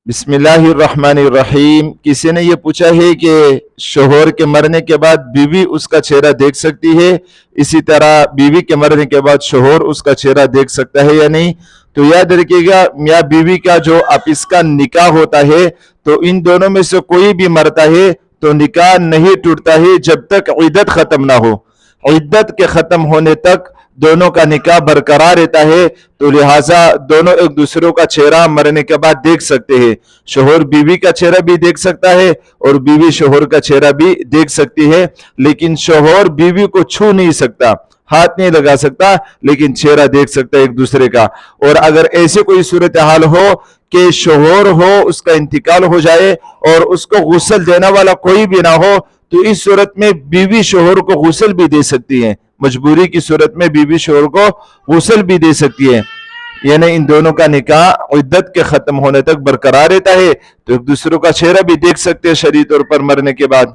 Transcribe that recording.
بسم اللہ الرحمن الرحیم۔ کسی نے یہ پوچھا ہے کہ شوہر کے مرنے کے بعد بیوی اس کا چہرہ دیکھ سکتی ہے، اسی طرح بیوی کے مرنے کے بعد شوہر اس کا چہرہ دیکھ سکتا ہے یا نہیں؟ تو یاد رکھیے گا، میاں بیوی کا جو آپس کا نکاح ہوتا ہے تو ان دونوں میں سے کوئی بھی مرتا ہے تو نکاح نہیں ٹوٹتا ہے جب تک عدت ختم نہ ہو۔ عدت کے ختم ہونے تک دونوں کا نکاح برقرار رہتا ہے، تو لہٰذا دونوں ایک دوسروں کا چہرہ مرنے کے بعد دیکھ سکتے ہیں۔ شوہر بیوی کا چہرہ بھی دیکھ سکتا ہے اور بیوی شوہر کا چہرہ بھی دیکھ سکتی ہے، لیکن شوہر بیوی کو چھو نہیں سکتا، ہاتھ نہیں لگا سکتا، لیکن چہرہ دیکھ سکتا ہے ایک دوسرے کا۔ اور اگر ایسے کوئی صورتحال ہو کہ شوہر ہو، اس کا انتقال ہو جائے اور اس کو غسل دینے والا کوئی بھی نہ ہو، تو اس صورت میں بیوی شوہر کو غسل بھی دے سکتی ہے۔ مجبوری کی صورت میں بیوی شوہر کو غسل بھی دے سکتی ہے، یعنی ان دونوں کا نکاح عدت کے ختم ہونے تک برقرار رہتا ہے، تو ایک دوسروں کا چہرہ بھی دیکھ سکتے ہیں شرعی طور پر مرنے کے بعد۔